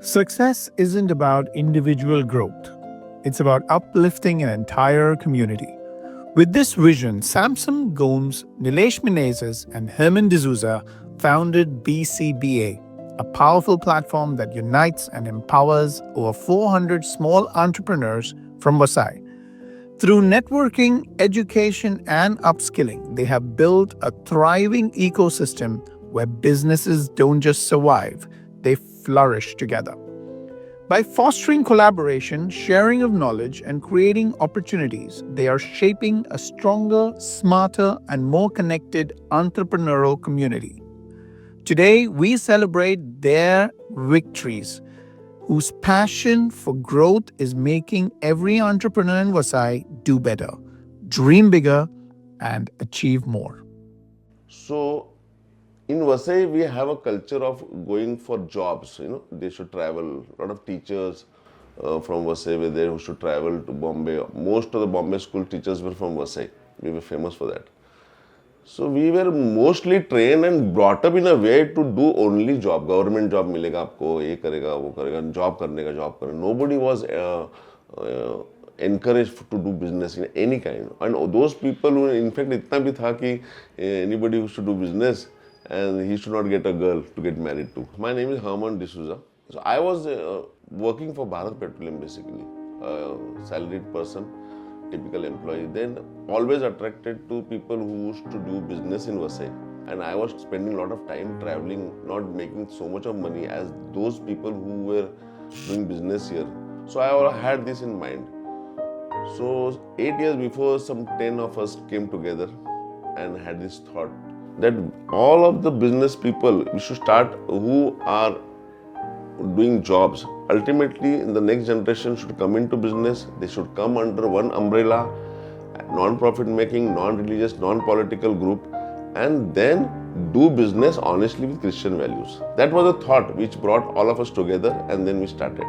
Success isn't about individual growth, it's about uplifting an entire community. With this vision, Samson Gomes, Nilesh Menezes, and Herman D'Souza founded BCBA, a powerful platform that unites and empowers over 400 small entrepreneurs from Vasai. Through networking, education, and upskilling, they have built a thriving ecosystem where businesses don't just survive, they flourish together. By fostering collaboration, sharing of knowledge, and creating opportunities, they are shaping a stronger, smarter, and more connected entrepreneurial community. Today, we celebrate their victories, whose passion for growth is making every entrepreneur in Vasai do better, dream bigger, and achieve more. So, in Vasai, we have a culture of going for jobs. They should travel. A lot of teachers from Vasai were there who should travel to Bombay. Most of the Bombay school teachers were from Vasai. We were famous for that. So we were mostly trained and brought up in a way to do only job. Government job मिलेगा आपको, ये करेगा, वो करेगा, job करने का job करेगा. Nobody was encouraged to do business in any kind. And those people who, in fact, इतना भी था कि anybody who should do business and he should not get a girl to get married to. My name is Herman D'Souza. So I was working for Bharat Petroleum basically, salaried person. Typical employee, then always attracted to people who used to do business in Vasai. And I was spending a lot of time traveling, not making so much of money as those people who were doing business here. So I had this in mind. So 8 years before, some 10 of us came together and had this thought that all of the business people, we should start who are doing jobs. Ultimately, the next generation should come into business. They should come under one umbrella, non-profit making, non-religious, non-political group, and then do business honestly with Christian values. That was a thought which brought all of us together, and then we started.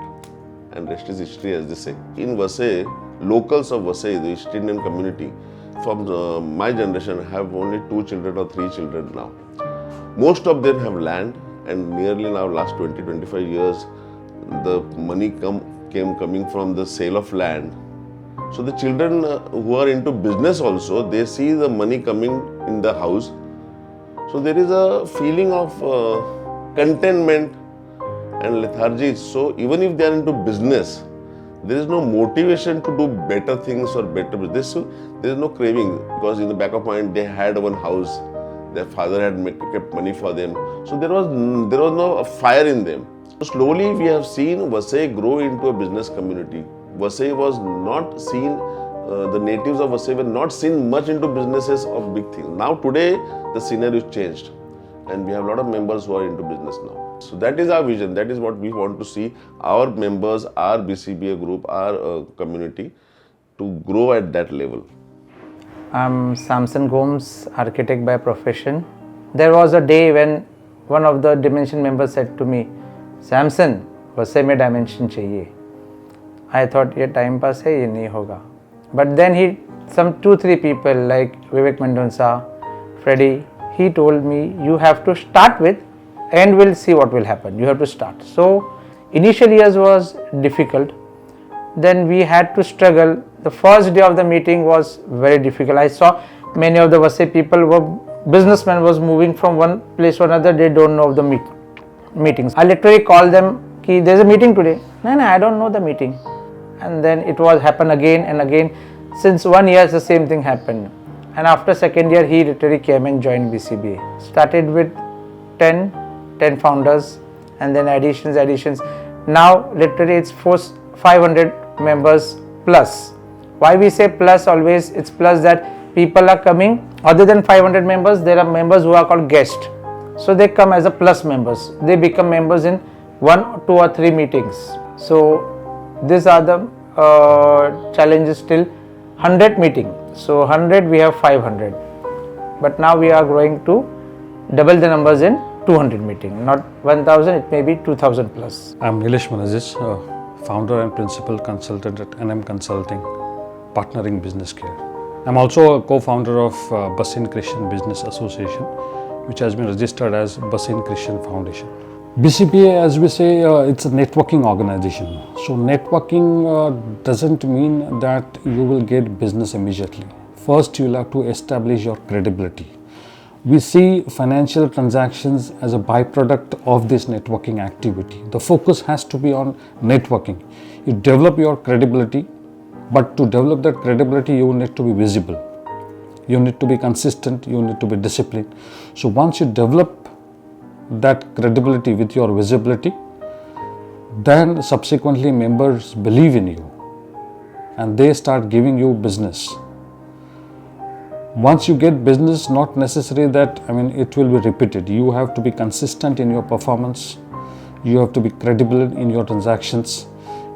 And rest is history, as they say. In Vasai, locals of Vasai, the East Indian community, from my generation have only 2 children or 3 children now. Most of them have land, and nearly now last 20-25 years, the money coming from the sale of land. So the children who are into business also, they see the money coming in the house. So there is a feeling of contentment and lethargy. So even if they are into business, there is no motivation to do better things or better business. So there is no craving, because in the back of mind they had one house, their father had kept money for them. So there was no fire in them. So slowly we have seen Vasai grow into a business community. Vasai was not seen, the natives of Vasai were not seen much into businesses of big things. Now today the scenario is changed and we have a lot of members who are into business now. So that is our vision, that is what we want to see our members, our BCBA group, our community to grow at that level. I'm Samson Gomes, architect by profession. There was a day when one of the Dimension members said to me, Samson, Vasai में dimension चाहिए. I thought ये time pass है, ये नहीं होगा. But then some 2-3 people like Vivek Mendonca, Freddy, he told me you have to start with and we'll see what will happen. You have to start. So initial years was difficult. Then we had to struggle. The first day of the meeting was very difficult. I saw many of the Vasai people businessmen was moving from one place to another. They don't know of the meetings. I literally called them, there's a meeting today. No, I don't know the meeting. And then it was happen again and again. Since 1 year, the same thing happened. And after second year, he literally came and joined BCBA. Started with 10 founders, and then additions. Now literally it's 500 members plus. Why we say plus always? It's plus that people are coming. Other than 500 members, there are members who are called guests. So they come as a plus members. They become members in 1, 2 or 3 meetings. So these are the challenges till 100 meeting. So 100 we have 500. But now we are growing to double the numbers in 200 meeting. Not 1000, it may be 2000 plus. I'm Nilesh Menezes, founder and principal consultant at NM Consulting, partnering business care. I'm also a co-founder of Basin Christian Business Association, which has been registered as Basin Christian Foundation. BCBA, as we say, it's a networking organization. So networking doesn't mean that you will get business immediately. First, you'll have to establish your credibility. We see financial transactions as a byproduct of this networking activity. The focus has to be on networking. You develop your credibility, but to develop that credibility, you need to be visible. You need to be consistent, you need to be disciplined. So once you develop that credibility with your visibility, then subsequently members believe in you and they start giving you business. Once you get business, not necessary that, it will be repeated. You have to be consistent in your performance. You have to be credible in your transactions.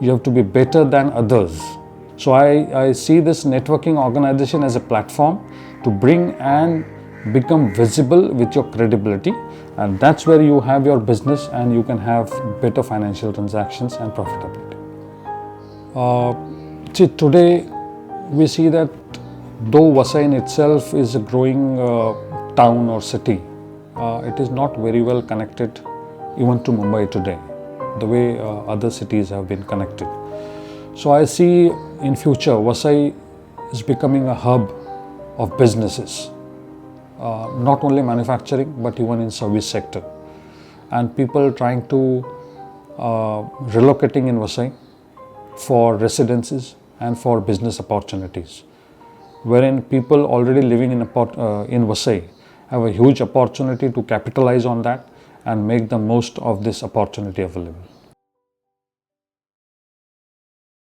You have to be better than others. So I see this networking organization as a platform to bring and become visible with your credibility, and that's where you have your business and you can have better financial transactions and profitability. Today we see that though Vasai in itself is a growing town or city, it is not very well connected even to Mumbai today, the way other cities have been connected. So I see in future Vasai is becoming a hub of businesses, not only manufacturing but even in service sector, and people trying to relocating in Vasai for residences and for business opportunities, wherein people already living in Vasai have a huge opportunity to capitalize on that and make the most of this opportunity available.